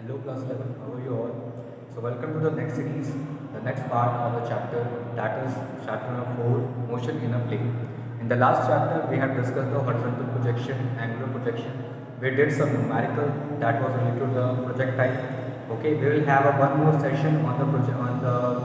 Hello class 11, how are you all? So welcome to the next series, the next part of the chapter, that is chapter number 4, motion in a plane. In the last chapter we have discussed the horizontal projection, angular projection. We did some numerical that was related to the projectile. Okay, we will have a one more session on the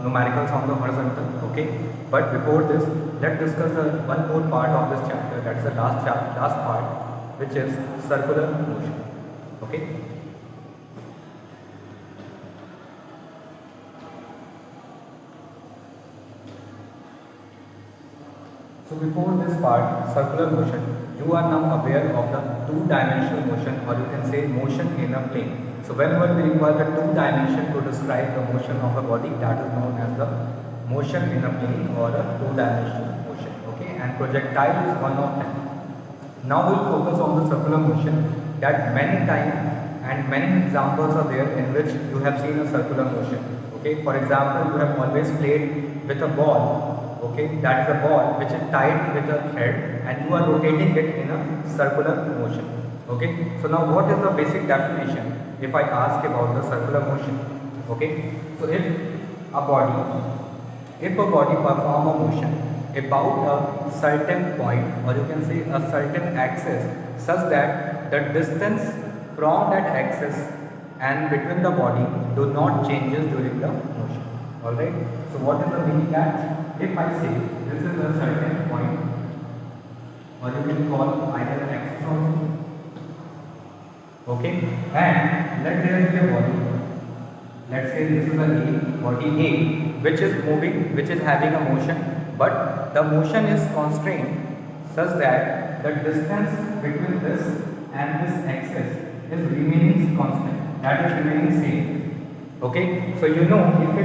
numericals on the horizontal. Okay, but before this, let's discuss the one more part of this chapter. That's the last part, which is circular motion. Okay. So before this part, circular motion, you are now aware of the two-dimensional motion, or you can say motion in a plane. So whenever we require the two dimension to describe the motion of a body, that is known as the motion in a plane or a two-dimensional motion. Okay, and projectile is one of them. Now we'll focus on the circular motion, that many times and many examples are there in which you have seen a circular motion. Okay, for example, you have always played with a ball. Okay, that is a ball which is tied with a thread and you are rotating it in a circular motion. Okay, so now what is the basic definition if I ask about the circular motion? Okay, so if a body perform a motion about a certain point, or you can say a certain axis, such that the distance from that axis and between the body do not changes during the motion. Alright, so what is the meaning that if I say this is a certain point, or you can call either an axis also, okay, and let there be a body. Let's say this is a body A, which is moving, which is having a motion, but the motion is constrained such that the distance between this and this axis is remaining constant, that is remaining same. Okay, so you know if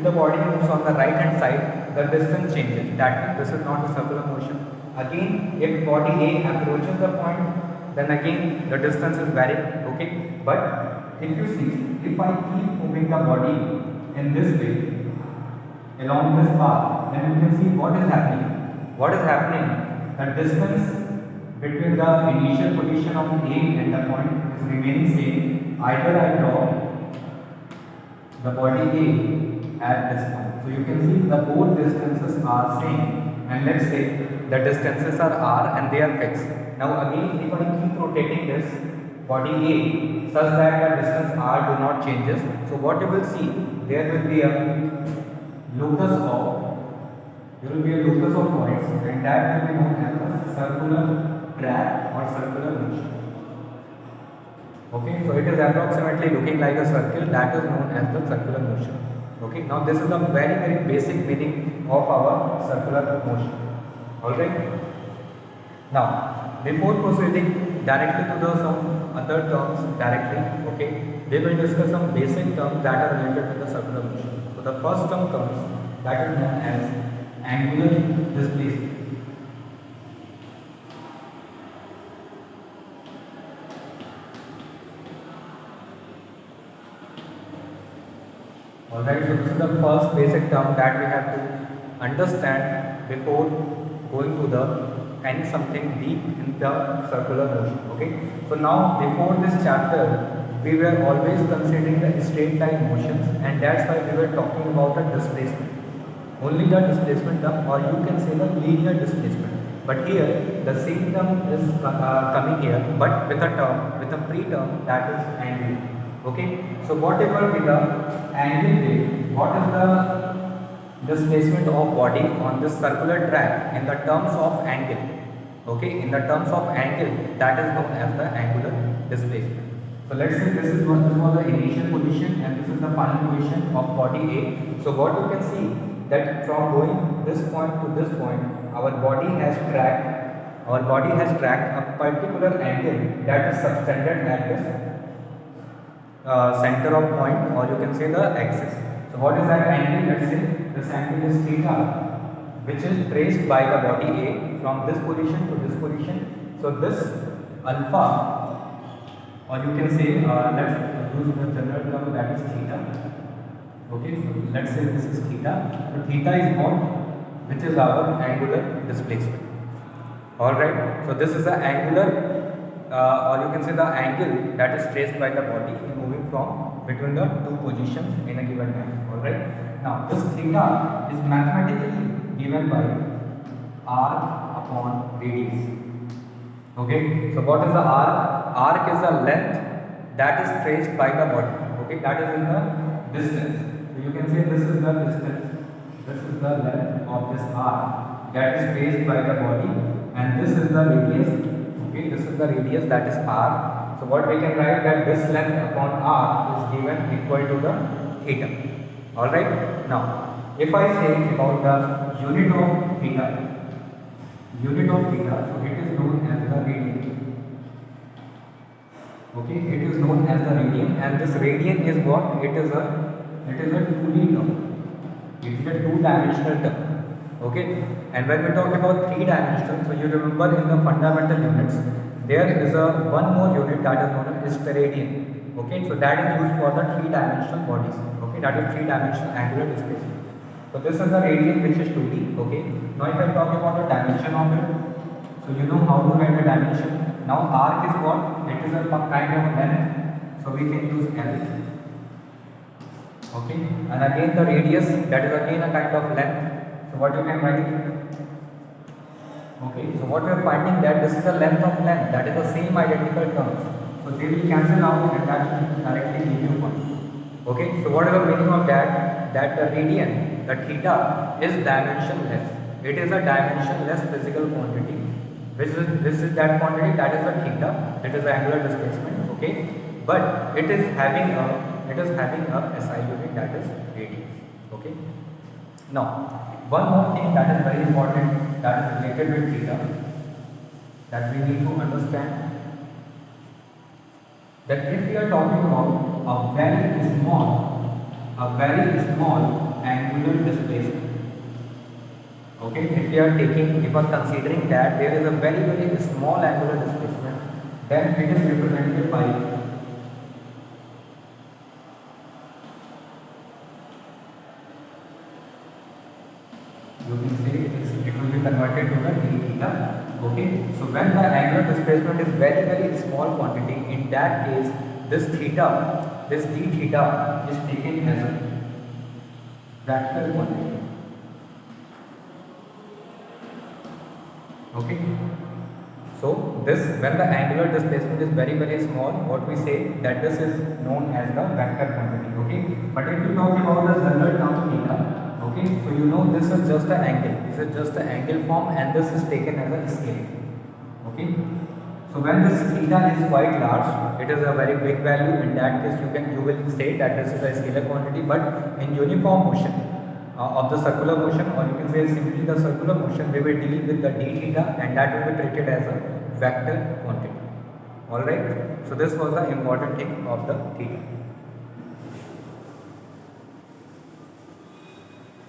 the body moves on the right hand side, the distance changes. That means this is not a circular motion. Again, if body A approaches the point, then again the distance is varying. Okay, but if you see, if I keep moving the body in this way along this path, then you can see what is happening. What is happening? The distance between the initial position of A and the point is remaining same. Either I draw the body A at this point. So you can see the both distances are same, and let's say the distances are R and they are fixed. Now again, if I keep rotating this body A such that the distance R do not changes, so what you will see, there will be a locus of points, and that will be known as a circular track or circular motion. Okay, so it is approximately looking like a circle, that is known as the circular motion. Okay, now this is the very basic meaning of our circular motion. Alright. Now, before proceeding directly to the some other terms directly, okay, we will discuss some basic terms that are related to the circular motion. So the first term comes, that is known as angular displacement. Alright, so this is the first basic term that we have to understand before going to the any something deep in the circular motion. Okay, so now before this chapter we were always considering the straight line motions, and that's why we were talking about the displacement, only the displacement term, or you can say the linear displacement. But here the same term is coming here, but with a term, with a pre-term, that is angle. Okay, so whatever be the angle way, what is the displacement of body on this circular track in the terms of angle? Okay, in the terms of angle, that is known as the angular displacement. So let's say this is what was the initial position and this is the final position of body A. So what you can see, that from going this point to this point, our body has tracked a particular angle that is subtended at this center of point, or you can say the axis. So what is that angle? Let's say this angle is theta, which is traced by the body A from this position to this position. So this alpha, or you can say let's use the general term, that is theta. Okay, so let's say this is theta. So theta is what? Which is our angular displacement. Alright, so this is the angular or you can say the angle that is traced by the body is moving from between the two positions in a given time. Alright. Now this theta is mathematically given by arc upon radius. Okay. So what is the arc? Arc is the length that is traced by the body. Okay. That is in the distance. So you can say this is the distance. This is the length of this arc that is traced by the body, and this is the radius. Okay, this is the radius, that is r. So what we can write, that this length upon r is given equal to the theta. Alright. Now if I say about the unit of theta, so it is known as the radian. Okay, it is known as the radian, and this radian is what? It is a 2D term. It is a two-dimensional term. Okay, and when we talk about three-dimensional, so you remember in the fundamental units there is a one more unit that is known as steradian. Okay, so that is used for the three-dimensional bodies. Okay, that is three-dimensional angular displacement. So this is the radian, which is 2D. Okay, now if I talk about the dimension of it, so you know how to write the dimension. Now arc is what? It is a kind of length, so we can use L. Okay, and again the radius, that is again a kind of length. So what you can write? Okay, so what we are finding, that this is the length of length, that is the same identical terms. So they will cancel out and that will directly give you 1. Okay, so what is the meaning of that? That the radian, the theta, is dimensionless. It is a dimensionless physical quantity. This is that quantity, that is the theta, that is the angular displacement. Okay, but it is having a SI unit, that is radius. Okay. Now one more thing that is very important, that is related with theta, that we need to understand, that if we are talking about a very small angular displacement. Okay, if we are considering that there is a very small angular displacement, then it is represented by, you can say it will be converted to the d theta. Okay, so when the angular displacement is very small quantity, in that case this d theta is taken as a vector quantity. Okay, so this, when the angular displacement is very small, what we say, that this is known as the vector quantity. Okay, but if you talk about the general term theta, okay, so you know this is just an angle. This is just an angle form, and this is taken as a scale. Okay, so when this theta is quite large, it is a very big value. In that case, you will say that this is a scalar quantity. But in uniform motion of the circular motion, or you can say simply the circular motion, we will deal with the d theta, and that will be treated as a vector quantity. All right. So this was the important thing of the theta.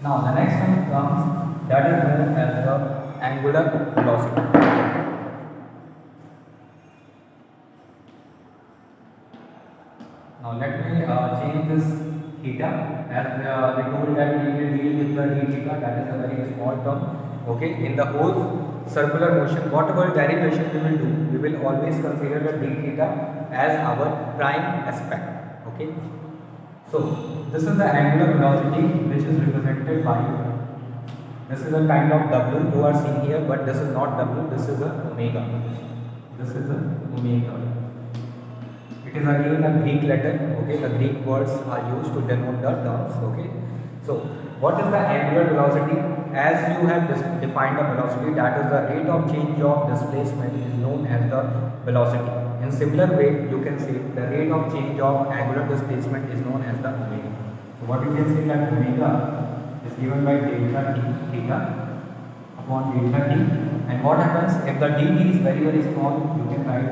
Now the next one comes, that is known as the angular velocity. Now let me change this theta, as we told that we will deal with the d theta, that is a very small term. Okay, in the whole circular motion, whatever derivation we will do, we will always consider the d theta as our prime aspect. Okay, so this is the angular velocity, which is represented by, this is a kind of W you are seeing here, but this is not W, this is a omega. This is a omega. It is again a Greek letter. Okay, the Greek words are used to denote the terms. Okay, so what is the angular velocity? As you have defined the velocity, that is the rate of change of displacement, is known as the velocity. In similar way, you can say the rate of change of angular displacement is known as the omega. So what you can say, that omega is given by delta t theta upon delta t, and what happens if the dt is very small, you can write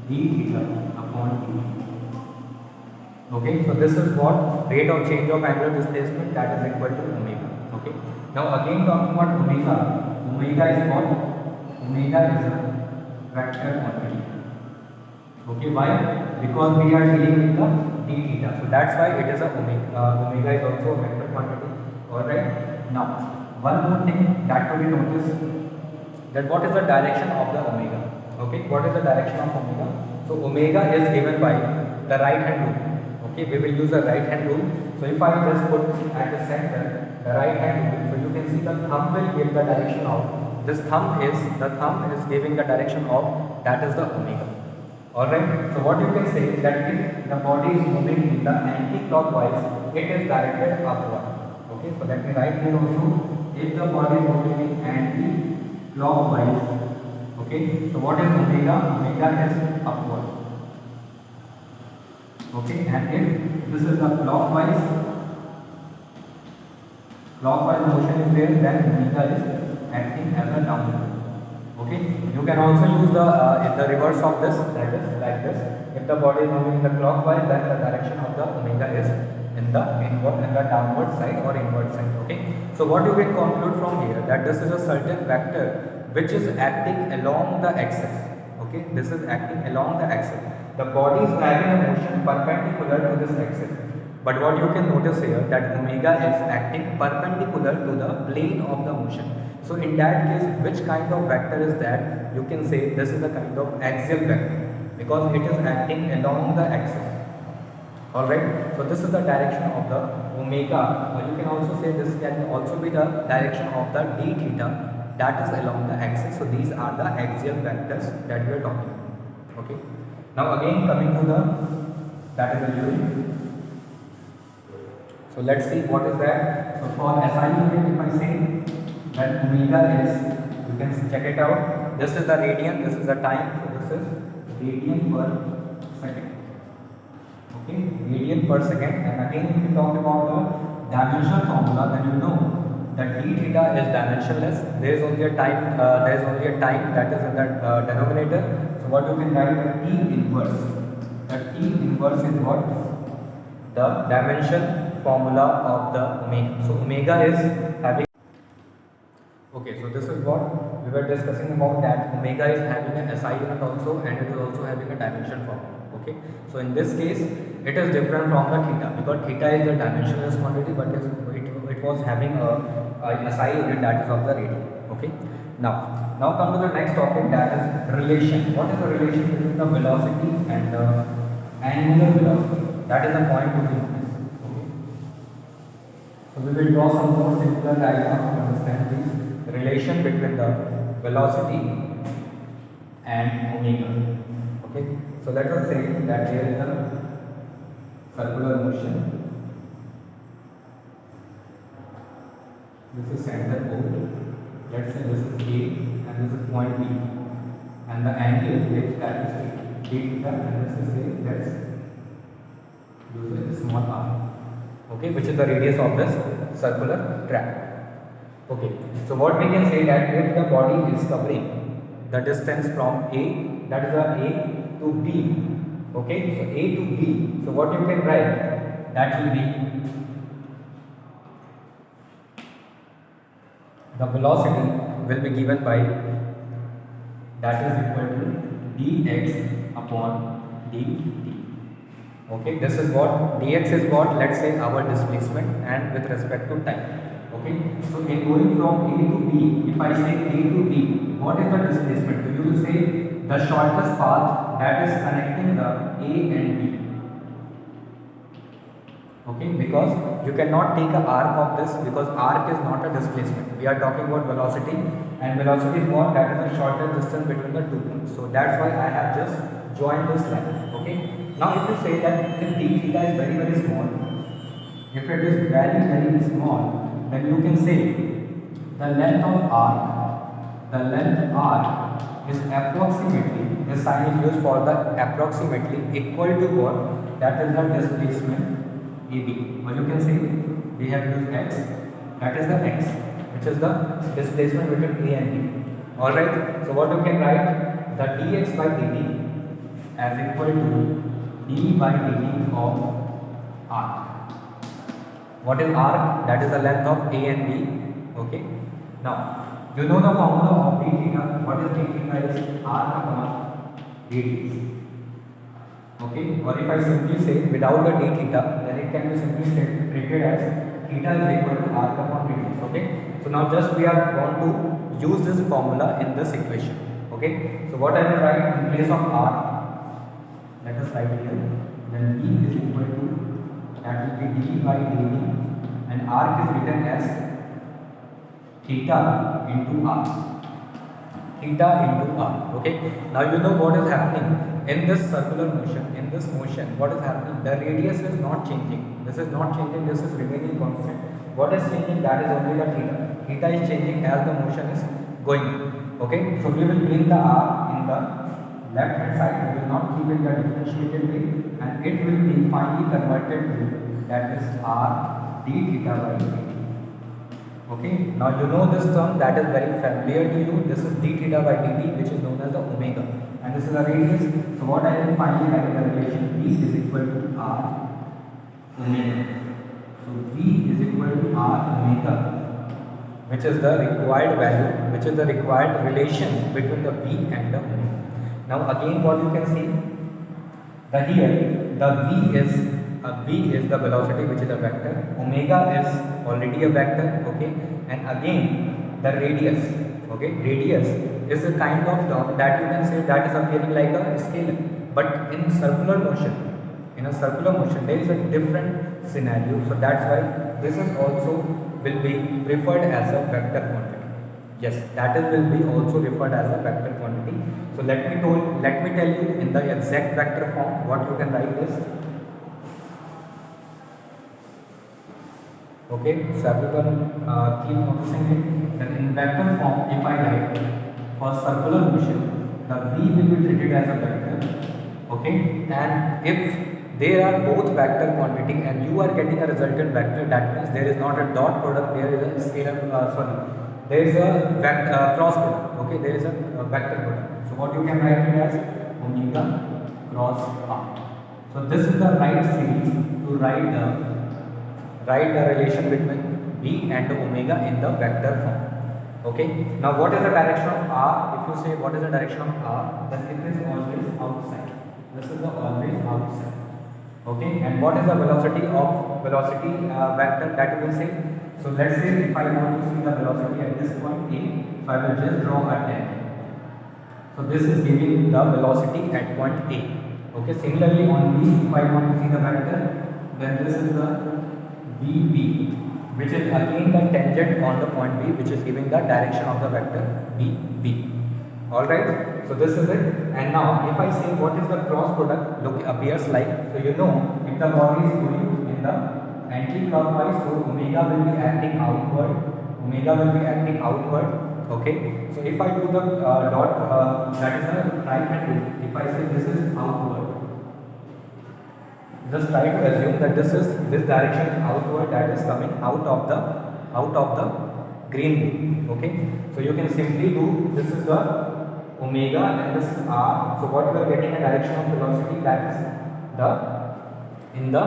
d theta upon t. Okay, so this is what rate of change of angular displacement, that is equal to omega. Okay, now again talking about omega, omega is what? Omega is a vector quantity. Okay, why? Because we are dealing with the d theta, so that's why it is a omega. Omega is also a vector quantity. Alright. Now, one more thing that to be noticed, that what is the direction of the omega? Okay, what is the direction of omega? So omega is given by the right hand rule. Okay, we will use the right hand rule. So if I just put at the center the right hand rule, so you can see the thumb will give the direction of this thumb is giving the direction of that is the omega. Alright, so what you can say is that if the body is moving in the anti-clockwise, it is directed upward. Okay, so let me write here also, if the body is moving in anti-clockwise, okay, so what is omega? Omega is upward. Okay, and if this is the clockwise motion is there, then omega is acting as a downward. Okay, you can also use the in the reverse of this, that is like this. If the body is moving in the clockwise, then the direction of the omega is in the downward side or inward side. Okay, so what you can conclude from here, that this is a certain vector which is acting along the axis. Okay, this is acting along the axis. The body is having a motion perpendicular to this axis. But what you can notice here, that omega is acting perpendicular to the plane of the motion. So in that case, which kind of vector is that? You can say this is a kind of axial vector because it is acting along the axis. Alright, so this is the direction of the omega, or you can also say this can also be the direction of the d theta, that is along the axis. So these are the axial vectors that we are talking about. Okay, now again coming to that is the unit. So let's see what is that. So for SI unit, if I say that omega is, you can check it out. This is the radian, this is the time. So this is radian per second. Okay, radian per second. And again, if you talk about the dimensional formula, then you know that d theta is dimensionless. There is only a time. That is in the denominator. So what you can write, T inverse. The T inverse is what? The dimension formula of the omega. So omega is having. Okay, so this is what we were discussing about, that omega is having an SI unit also, and it is also having a dimension formula. Okay, so in this case it is different from the theta because theta is the dimensionless quantity, but it was having a SI unit, that is of the radian. Okay, now come to the next topic, that is relation. What is the relation between the velocity and the angular velocity? That is the point to be noticed. Okay, so we will draw some more simpler diagrams to understand this relation between the velocity and omega. Okay, so let us say that here is a circular motion. This is center O. Let's say this is A and this is point B, and the angle which that is theta, and this is say let's use a small r. Okay, which is the radius of this circular track. Okay, so what we can say, that if the body is covering the distance from A, that is A to B. Okay, so A to B. So what you can write, that will be the velocity will be given by, that is equal to dx upon dt. Okay, this is what dx is what, let's say our displacement and with respect to time. Okay, so in going from A to B, if I say A to B, what is the displacement? So you will say the shortest path that is connecting the A and B. Okay, because you cannot take an arc of this, because arc is not a displacement. We are talking about velocity, and velocity is what, that is the shortest distance between the 2 points. So that's why I have just joined this line. Okay, now if you say that if d theta is very very small, if it is very very small, then you can say the length of arc, is approximately, the sign is used for the approximately equal to what, that is the displacement AB, or you can say we have used x, that is the x, which is the displacement between A and B. Alright, so what you can write, the dx by dt as equal to d by dt of arc. What is arc? That is the length of A and B. Okay. Now, you know the formula of d theta. What is d theta? Is arc upon dt. Okay. Or if I simply say without the d theta, then it can be simply treated as theta is equal to arc upon dt. Okay. So now just we are going to use this formula in this equation. Okay, so what I will write in place of r, let us write here, then v is equal to, that will be d by dt, and r is written as theta into r, theta into r. Okay, now you know what is happening in this circular motion. In this motion, what is happening, the radius is not changing, this is not changing, this is remaining constant. What is changing, that is only the theta. Theta is changing as the motion is going. Okay, so we will bring the r in the left hand side, we will not keep it the differentiated way, and it will be finally converted to, that is r d theta by dt. Okay, now you know this term that is very familiar to you. This is d theta by dt, which is known as the omega, and this is the radius. So what I will finally write the relation, v is equal to r omega. So v is equal to r omega, which is the required value, which is the required relation between the v and the omega. Now again, what you can see, the here the v is the velocity, which is a vector. Omega is already a vector. Okay, and again the radius. Okay, radius is a kind of term that you can say that is appearing like a scalar, but in circular motion, in a circular motion there is a different scenario. So that's why this is also will be referred as a vector quantity. Yes, that is will be also referred as a vector quantity. So let me tell you in the exact vector form what you can write this. Okay, so everyone keep noticing it. Then in vector form, if I write for circular motion, the v will be treated as a vector. Okay, and if there are both vector quantity and you are getting a resultant vector, that means there is not a dot product, there is a scalar, there is a cross product. Okay, there is a vector product. So what you can write it as omega cross r. So this is the right series to write the relation between v and omega in the vector form. Okay, now what is the direction of r? If you say what is the direction of r, then it is always outside. This is the always outside. Okay, and what is the velocity vector that you will say? So let's say if I want to see the velocity at this point a, so I will just draw a tangent. So this is giving the velocity at point a. Okay, similarly on b, if I want to see the vector, then this is the VB, which is again the tangent on the point B, which is giving the direction of the vector VB. Alright, so this is it. And now if I say what is the cross product appears like, so you know if the body is going in the anti-clockwise, so omega will be acting outward. Okay, so if I do the dot, that is the right hand rule. If I say this is outward, just try to assume that this direction is outward, that is coming out of the green rule. Okay, so you can simply do, this is the omega and this is r. So what we are getting a direction of velocity, that is in the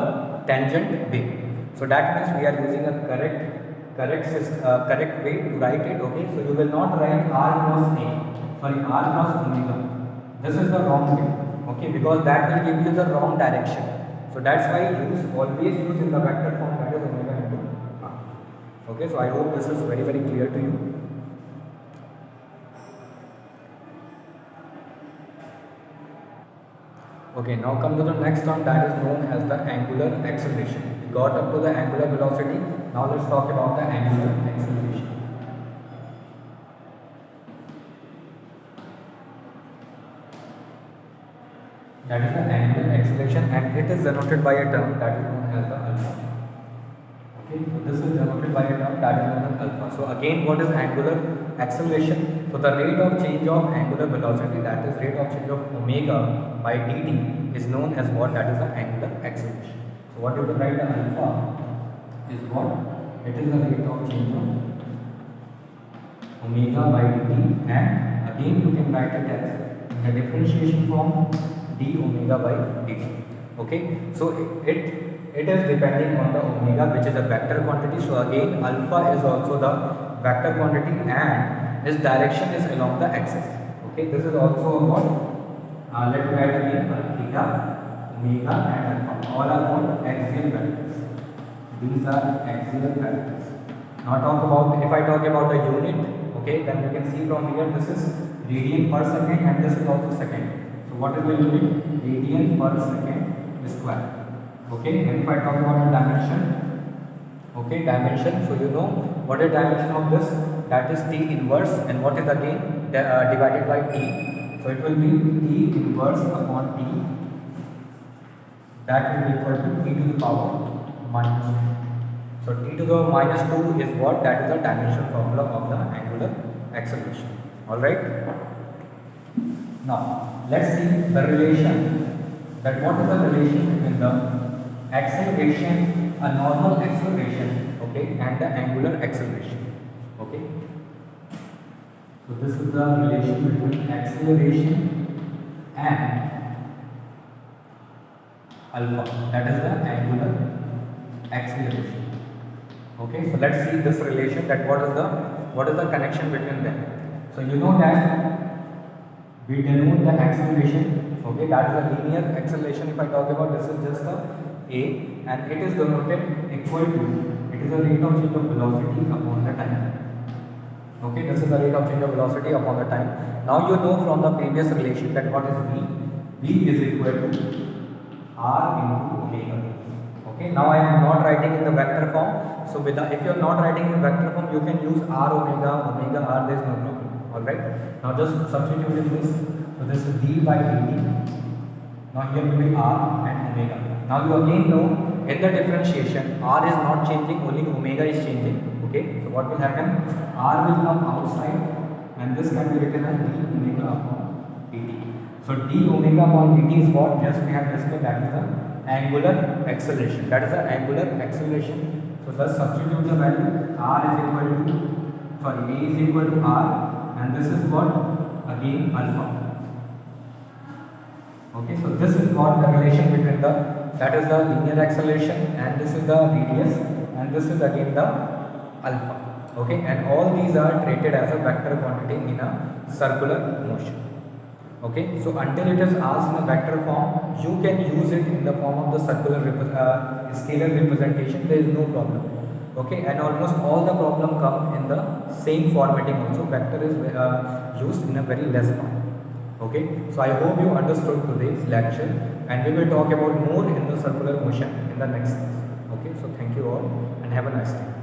tangent way. So that means we are using a correct way to write it. Okay, so you will not write r cross omega. This is the wrong way. Okay, because that will give you the wrong direction. So that's why always use in the vector form, that is omega into r. Okay, so I hope this is very clear to you. Okay, now come to the next term, that is known as the angular acceleration. We got up to the angular velocity. Now let's talk about the angular acceleration. That is the angular acceleration, and it is denoted by a term that is known as the alpha. Okay, so this is denoted by a term that is known as alpha. So again, what is angular acceleration? So the rate of change of angular velocity, that is rate of change of omega by dt, is known as what? That is the angular acceleration. So what you will write, the alpha is what? It is the rate of change of omega by dt, and again you can write it as in the differentiation form d omega by dt. Okay, so it is depending on the omega, which is a vector quantity. So again, alpha is also the vector quantity, and its direction is along the axis. Okay, this is also what, let me write again, theta, omega and alpha, all are called axial vectors. These are axial vectors. Now talk about, if I talk about the unit, okay, then you can see from here, this is radian per second, and this is also second. So what is the unit? Radian per second square. Okay, and if I talk about the dimension, okay, dimension, so you know what is dimension of this? That is t inverse, and what is again divided by t. So it will be t inverse upon t, that will be equal to t to the power minus 2. So t to the power minus 2 is what? That is the dimension formula of the angular acceleration. Alright. Now let's see the relation, that what is the relation between the acceleration, a normal acceleration, okay, and the angular acceleration. Okay. So this is the relation between acceleration and alpha, that is the angular acceleration. Okay, so let's see this relation, that what is the connection between them. So you know that we denote the acceleration, okay, that is a linear acceleration. If I talk about, this is just a, and it is denoted equal to, it is the rate of change of velocity upon the time. Okay, this is the rate of change of velocity upon the time. Now you know from the previous relation that what is v? V is equal to r into omega. Okay, now I am not writing in the vector form. So if you are not writing in vector form, you can use r omega, omega r, there is no problem. Alright, now just substitute in this. So this is d by dt. Now here will be r and omega. Now you again know in the differentiation, r is not changing, only omega is changing. Okay, so what will happen? R will come outside, and this can be written as d omega upon dt. So d omega upon dt is what? Just we have discussed, that is the angular acceleration. That is the angular acceleration. So just substitute the value. R is equal to, sorry, a is equal to r, and this is what? Again alpha. Okay, so this is what the relation between the, that is the linear acceleration, and this is the radius, and this is again the alpha. Okay, and all these are treated as a vector quantity in a circular motion. Okay, so until it is asked in a vector form, you can use it in the form of the circular scalar representation. There is no problem. Okay, and almost all the problem come in the same formatting also. Vector is used in a very less form. Okay, so I hope you understood today's lecture, and we will talk about more in the circular motion in the next class. Okay, so thank you all and have a nice day.